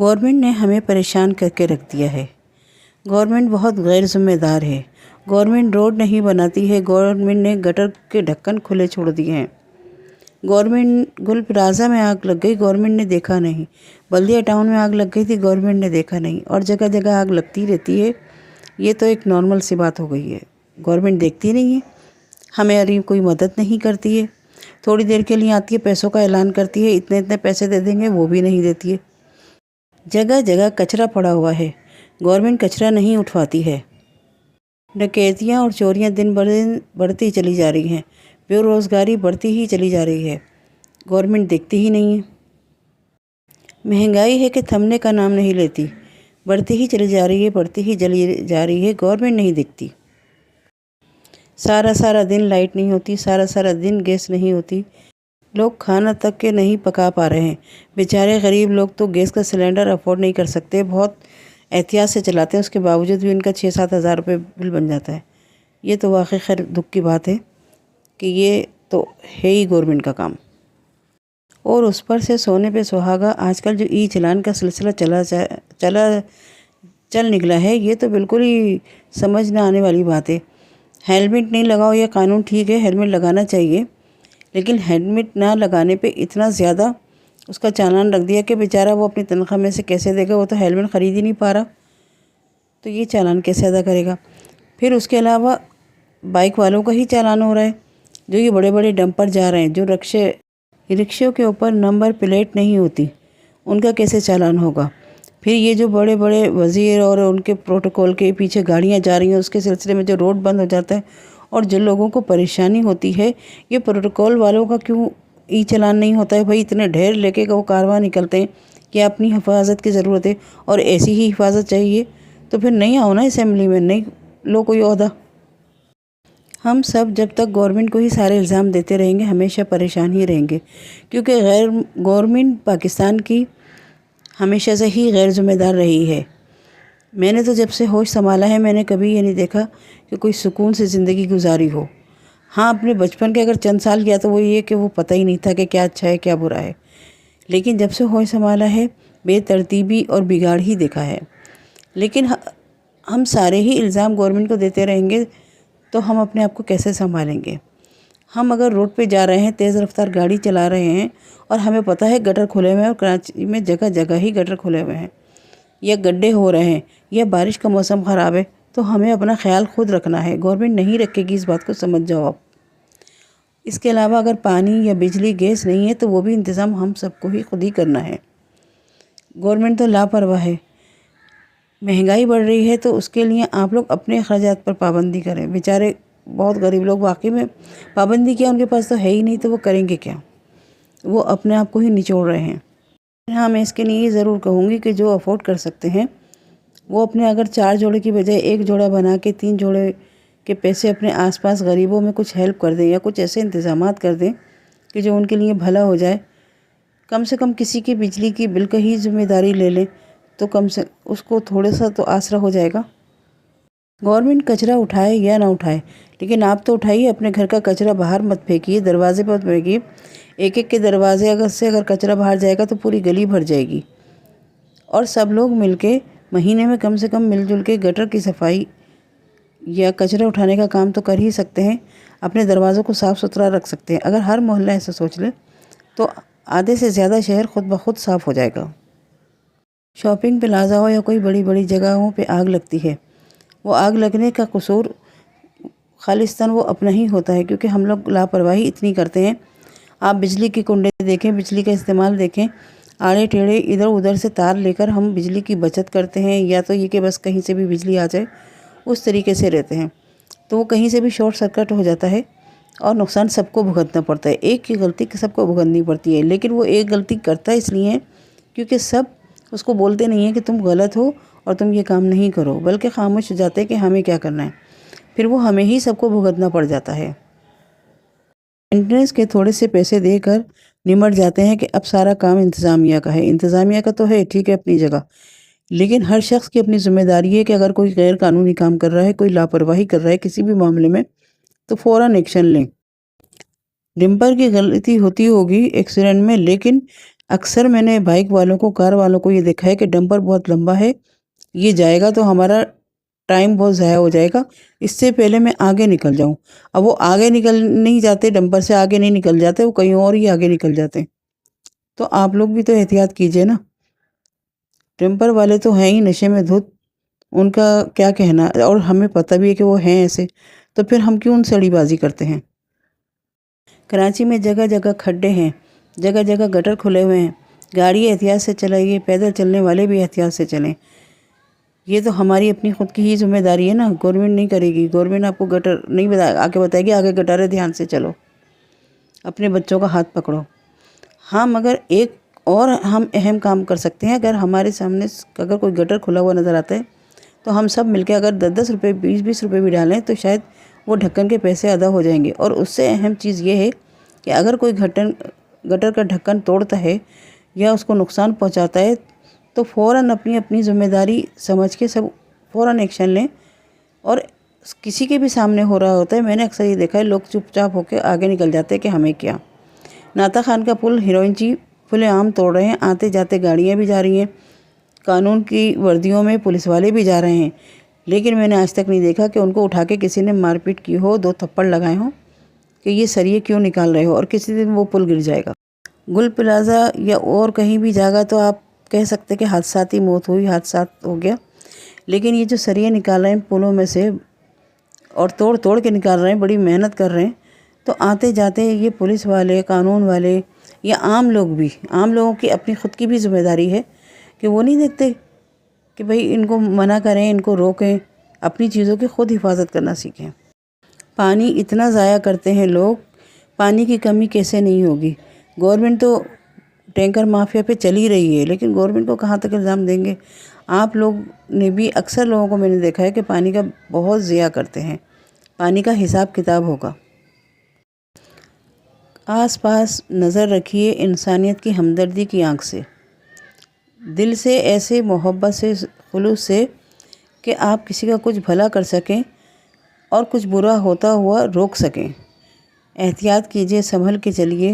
Government نے ہمیں پریشان کر کے رکھ دیا ہے۔ گورنمنٹ بہت غیر ذمہ دار ہے۔ گورنمنٹ روڈ نہیں بناتی ہے، گورنمنٹ نے گٹر کے ڈھکن کھلے چھوڑ دیے ہیں۔ گورنمنٹ گل پلازہ میں آگ لگ گئی، گورنمنٹ نے دیکھا نہیں۔ بلدیہ ٹاؤن میں آگ لگ گئی تھی، گورنمنٹ نے دیکھا نہیں، اور جگہ جگہ آگ لگتی رہتی ہے۔ یہ تو ایک نارمل سی بات ہو گئی ہے۔ گورنمنٹ دیکھتی نہیں ہے، ہماری کوئی مدد نہیں کرتی ہے۔ تھوڑی دیر کے لیے آتی ہے، پیسوں کا اعلان کرتی ہے، اتنے اتنے پیسے دے دیں گے، وہ بھی نہیں دیتی ہے۔ جگہ جگہ کچرا پڑا ہوا ہے، گورنمنٹ کچرا نہیں اٹھواتی ہے۔ ڈکیتیاں اور چوریاں دن بدن بڑھتی چلی جا رہی ہیں، بے روزگاری بڑھتی ہی چلی جا رہی ہے، گورنمنٹ دیکھتی ہی نہیں ہے۔ مہنگائی ہے کہ تھمنے کا نام نہیں لیتی، بڑھتی ہی چلی جا رہی ہے، بڑھتی ہی چلی جا رہی ہے، گورنمنٹ نہیں دیکھتی۔ سارا دن لائٹ نہیں ہوتی، سارا دن گیس نہیں ہوتی، لوگ کھانا تک کے نہیں پکا پا رہے ہیں۔ بیچارے غریب لوگ تو گیس کا سلنڈر افورڈ نہیں کر سکتے، بہت احتیاط سے چلاتے ہیں، اس کے باوجود بھی ان کا 6-7 ہزار روپے بل بن جاتا ہے۔ یہ تو واقعی خیر دکھ کی بات ہے کہ یہ تو ہے ہی گورنمنٹ کا کام۔ اور اس پر سے سونے پہ سہاگا آج کل جو ای چلان کا سلسلہ چل نکلا ہے، یہ تو بالکل ہی سمجھ نہ آنے والی بات ہے۔ ہیلمٹ نہیں لگاؤ یہ قانون ٹھیک ہے، ہیلمٹ لگانا چاہیے، لیکن ہیلمٹ نہ لگانے پہ اتنا زیادہ اس کا چالان رکھ دیا کہ بیچارہ وہ اپنی تنخواہ میں سے کیسے دے گا، وہ تو ہیلمٹ خرید ہی نہیں پا رہا، تو یہ چالان کیسے ادا کرے گا؟ پھر اس کے علاوہ بائک والوں کا ہی چالان ہو رہا ہے، جو یہ بڑے بڑے ڈمپر جا رہے ہیں، جو رکشوں کے اوپر نمبر پلیٹ نہیں ہوتی، ان کا کیسے چالان ہوگا؟ پھر یہ جو بڑے بڑے وزیر اور ان کے پروٹوکول کے پیچھے گاڑیاں جا رہی ہیں، اس کے سلسلے میں جو روڈ بند ہو جاتا ہے اور جن لوگوں کو پریشانی ہوتی ہے، یہ پروٹوکول والوں کا کیوں ای چالان نہیں ہوتا ہے؟ بھائی اتنے ڈھیر لے کے وہ کارواں نکلتے ہیں کہ اپنی حفاظت کی ضرورت ہے اور ایسی ہی حفاظت چاہیے، تو پھر نہیں آؤ نا اسمبلی میں، نہیں لو کوئی عہدہ۔ ہم سب جب تک گورنمنٹ کو ہی سارے الزام دیتے رہیں گے، ہمیشہ پریشان ہی رہیں گے، کیونکہ گورنمنٹ پاکستان کی ہمیشہ سے ہی غیر ذمہ دار رہی ہے۔ میں نے تو جب سے ہوش سنبھالا ہے، میں نے کبھی یہ نہیں دیکھا کہ کوئی سکون سے زندگی گزاری ہو۔ ہاں، اپنے بچپن کے اگر چند سال گیا تو وہ یہ کہ وہ پتہ ہی نہیں تھا کہ کیا اچھا ہے کیا برا ہے، لیکن جب سے ہوش سنبھالا ہے، بے ترتیبی اور بگاڑ ہی دیکھا ہے۔ لیکن ہم سارے ہی الزام گورنمنٹ کو دیتے رہیں گے تو ہم اپنے آپ کو کیسے سنبھالیں گے؟ ہم اگر روڈ پہ جا رہے ہیں، تیز رفتار گاڑی چلا رہے ہیں اور ہمیں پتہ ہے گٹر کھلے ہوئے ہیں، اور کراچی میں جگہ جگہ ہی گٹر کھلے ہوئے ہیں، یا گڈھے ہو رہے ہیں، یا بارش کا موسم خراب ہے، تو ہمیں اپنا خیال خود رکھنا ہے، گورنمنٹ نہیں رکھے گی، اس بات کو سمجھ جاؤ آپ۔ اس کے علاوہ اگر پانی یا بجلی گیس نہیں ہے تو وہ بھی انتظام ہم سب کو ہی خود ہی کرنا ہے۔ گورنمنٹ تو لاپرواہ ہے۔ مہنگائی بڑھ رہی ہے تو اس کے لیے آپ لوگ اپنے اخراجات پر پابندی کریں۔ بیچارے بہت غریب لوگ واقعی میں پابندی کیا، ان کے پاس تو ہے ہی نہیں، تو وہ کریں گے کیا؟ وہ اپنے آپ کو ہی نچوڑ رہے ہیں۔ ہاں، میں اس کے لیے یہ ضرور کہوں گی کہ جو افورڈ کر سکتے ہیں وہ اپنے اگر 4 جوڑے کی بجائے 1 جوڑا بنا کے 3 جوڑے کے پیسے اپنے آس پاس غریبوں میں کچھ ہیلپ کر دیں، یا کچھ ایسے انتظامات کر دیں کہ جو ان کے لیے بھلا ہو جائے۔ کم سے کم کسی کی بجلی کی بل کا ہی ذمہ داری لے لیں تو کم سے اس کو تھوڑا سا تو آسرا ہو جائے گا۔ گورنمنٹ کچرا اٹھائے یا نہ اٹھائے، لیکن آپ تو اٹھائیے، اپنے گھر کا کچرا باہر مت پھینکیے، دروازے پر پھینکیے۔ ایک ایک کے دروازے اگر کچرا باہر جائے گا تو پوری گلی بھر جائے گی، اور سب لوگ مل کے مہینے میں کم سے کم مل جل کے گٹر کی صفائی یا کچرا اٹھانے کا کام تو کر ہی سکتے ہیں، اپنے دروازوں کو صاف ستھرا رکھ سکتے ہیں۔ اگر ہر محلہ ایسا سوچ لے تو آدھے سے زیادہ شہر خود بخود صاف ہو جائے گا۔ شاپنگ پلازا ہو یا کوئی بڑی بڑی جگہوں پہ آگ لگتی ہے، وہ آگ لگنے کا قصور خالصتاً وہ اپنا ہی ہوتا ہے، کیونکہ ہم لوگ لاپرواہی اتنی کرتے ہیں۔ آپ بجلی کی کنڈے دیکھیں، بجلی کا استعمال دیکھیں، آڑے ٹیڑھے ادھر ادھر سے تار لے کر ہم بجلی کی بچت کرتے ہیں، یا تو یہ کہ بس کہیں سے بھی بجلی آ جائے اس طریقے سے رہتے ہیں، تو وہ کہیں سے بھی شارٹ سرکٹ ہو جاتا ہے اور نقصان سب کو بھگتنا پڑتا ہے۔ ایک کی غلطی سب کو بھگتنی پڑتی ہے، لیکن وہ ایک غلطی کرتا اس لیے ہے کیونکہ سب اس کو بولتے نہیں ہیں کہ تم غلط ہو اور تم یہ کام نہیں کرو، بلکہ خاموش ہو جاتے ہیں کہ ہمیں کیا کرنا ہے، پھر وہ ہمیں ہی سب کو بھگتنا پڑ جاتا ہے۔ مینٹیننس کے تھوڑے سے پیسے دے کر نمٹ جاتے ہیں کہ اب سارا کام انتظامیہ کا ہے۔ انتظامیہ کا تو ہے ٹھیک ہے اپنی جگہ، لیکن ہر شخص کی اپنی ذمہ داری ہے کہ اگر کوئی غیر قانونی کام کر رہا ہے، کوئی لاپرواہی کر رہا ہے کسی بھی معاملے میں، تو فوراً ایکشن لیں۔ ڈمپر کی غلطی ہوتی ہوگی ایکسیڈنٹ میں، لیکن اکثر میں نے بائک والوں کو، کار والوں کو یہ دیکھا ہے کہ ڈمپر بہت لمبا ہے، یہ جائے گا تو ہمارا ٹائم بہت ضائع ہو جائے گا، اس سے پہلے میں آگے نکل جاؤں۔ اب وہ آگے نکل نہیں جاتے، ڈمپر سے آگے نہیں نکل جاتے، وہ کہیں اور ہی آگے نکل جاتے ہیں۔ تو آپ لوگ بھی تو احتیاط کیجئے نا۔ ڈمپر والے تو ہیں ہی نشے میں دھت، ان کا کیا کہنا، اور ہمیں پتہ بھی ہے کہ وہ ہیں ایسے، تو پھر ہم کیوں ان سے اڑی بازی کرتے ہیں۔ کراچی میں جگہ جگہ کھڈے ہیں، جگہ جگہ گٹر کھلے ہوئے ہیں، گاڑی احتیاط سے چلائیے، پیدل چلنے والے بھی احتیاط سے چلیں۔ یہ تو ہماری اپنی خود کی ہی ذمہ داری ہے نا، گورنمنٹ نہیں کرے گی۔ گورنمنٹ آپ کو گٹر نہیں آگے بتائے گی، آگے گٹر ہے، دھیان سے چلو، اپنے بچوں کا ہاتھ پکڑو۔ ہاں، مگر ایک اور ہم اہم کام کر سکتے ہیں، اگر ہمارے سامنے اگر کوئی گٹر کھلا ہوا نظر آتا ہے تو ہم سب مل کے اگر 10 روپے 20 روپے بھی ڈالیں تو شاید وہ ڈھکن کے پیسے ادا ہو جائیں گے۔ اور اس سے اہم چیز یہ ہے کہ اگر کوئی گٹر کا ڈھکن توڑتا ہے یا اس کو نقصان پہنچاتا ہے تو فوراً اپنی ذمہ داری سمجھ کے سب فوراً ایکشن لیں۔ اور کسی کے بھی سامنے ہو رہا ہوتا ہے، میں نے اکثر یہ دیکھا ہے، لوگ چپ چاپ ہو کے آگے نکل جاتے ہیں کہ ہمیں کیا۔ ناتا خان کا پل ہیروئن کھلے عام توڑ رہے ہیں، آتے جاتے گاڑیاں بھی جا رہی ہیں، قانون کی وردیوں میں پولیس والے بھی جا رہے ہیں، لیکن میں نے آج تک نہیں دیکھا کہ ان کو اٹھا کے کسی نے مار پیٹ کی ہو، 2 تھپڑ لگائے ہوں کہ یہ سریے کیوں نکال رہے ہو، اور کسی دن وہ پل گر جائے گا۔ گل پلازہ یا اور کہیں بھی جاگا تو آپ کہہ سکتے کہ حادثاتی موت ہوئی، حادثات ہو گیا، لیکن یہ جو سریے نکال رہے ہیں پلوں میں سے اور توڑ توڑ کے نکال رہے ہیں، بڑی محنت کر رہے ہیں، تو آتے جاتے یہ پولیس والے، قانون والے یا عام لوگ بھی، عام لوگوں کی اپنی خود کی بھی ذمہ داری ہے کہ وہ نہیں دیکھتے کہ بھئی ان کو منع کریں، ان کو روکیں، اپنی چیزوں کی خود حفاظت کرنا سیکھیں۔ پانی اتنا ضائع کرتے ہیں لوگ، پانی کی کمی کیسے نہیں ہوگی؟ گورنمنٹ تو ٹینکر مافیا پہ چل ہی رہی ہے، لیکن گورنمنٹ کو کہاں تک الزام دیں گے؟ آپ لوگ نے بھی، اکثر لوگوں کو میں نے دیکھا ہے کہ پانی کا بہت ضیاع کرتے ہیں۔ پانی کا حساب کتاب ہوگا۔ آس پاس نظر رکھیے انسانیت کی ہمدردی کی آنکھ سے، دل سے، ایسے محبت سے، خلوص سے کہ آپ کسی کا کچھ بھلا کر سکیں اور کچھ برا ہوتا ہوا روک سکیں۔ احتیاط کیجئے، سنبھل کے چلیے۔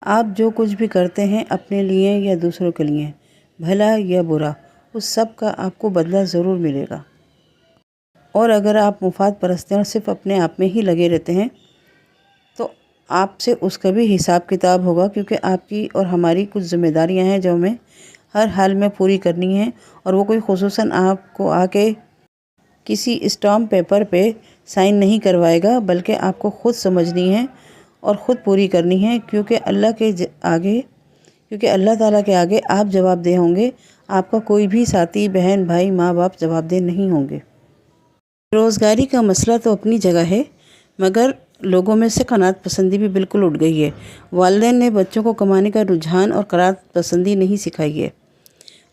آپ جو کچھ بھی کرتے ہیں اپنے لیے یا دوسروں کے لیے، بھلا یا برا، اس سب کا آپ کو بدلہ ضرور ملے گا۔ اور اگر آپ مفاد پرست ہیں اور صرف اپنے آپ میں ہی لگے رہتے ہیں تو آپ سے اس کا بھی حساب کتاب ہوگا، کیونکہ آپ کی اور ہماری کچھ ذمہ داریاں ہیں جو ہمیں ہر حال میں پوری کرنی ہیں، اور وہ کوئی خصوصاً آپ کو آ کے کسی اسٹامپ پیپر پہ سائن نہیں کروائے گا، بلکہ آپ کو خود سمجھنی ہے اور خود پوری کرنی ہے، کیونکہ اللہ تعالیٰ کے آگے آپ جواب دہ ہوں گے، آپ کا کوئی بھی ساتھی، بہن، بھائی، ماں باپ جواب دہ نہیں ہوں گے۔ روزگاری کا مسئلہ تو اپنی جگہ ہے، مگر لوگوں میں سے قناعت پسندی بھی بالکل اٹھ گئی ہے۔ والدین نے بچوں کو کمانے کا رجحان اور قناعت پسندی نہیں سکھائی ہے،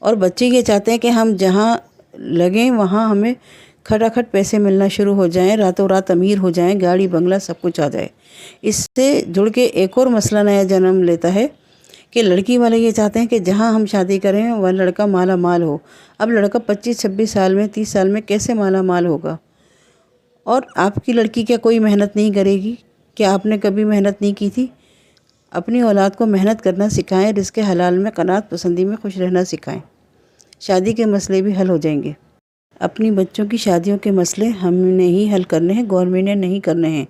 اور بچے یہ چاہتے ہیں کہ ہم جہاں لگیں وہاں ہمیں کھٹاکھٹ پیسے ملنا شروع ہو جائیں، راتوں رات امیر ہو جائیں، گاڑی بنگلہ سب کچھ آ جائے۔ اس سے جڑ کے ایک اور مسئلہ نیا جنم لیتا ہے کہ لڑکی والے یہ چاہتے ہیں کہ جہاں ہم شادی کریں وہ لڑکا مالا مال ہو۔ اب لڑکا 25-26 سال میں، 30 سال میں کیسے مالا مال ہوگا؟ اور آپ کی لڑکی کیا کوئی محنت نہیں کرے گی؟ کیا آپ نے کبھی محنت نہیں کی تھی؟ اپنی اولاد کو محنت کرنا سکھائیں، رزق حلال میں، قناعت پسندی میں خوش رہنا سکھائیں، شادی کے مسئلے بھی حل ہو جائیں گے۔ اپنی بچوں کی شادیوں کے مسئلے ہم نے ہی حل کرنے ہیں، گورنمنٹ نے نہیں کرنے ہیں،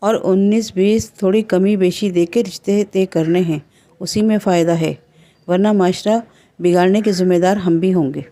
اور 19-20 تھوڑی کمی بیشی دے کے رشتے طے کرنے ہیں، اسی میں فائدہ ہے، ورنہ معاشرہ بگاڑنے کے ذمہ دار ہم بھی ہوں گے۔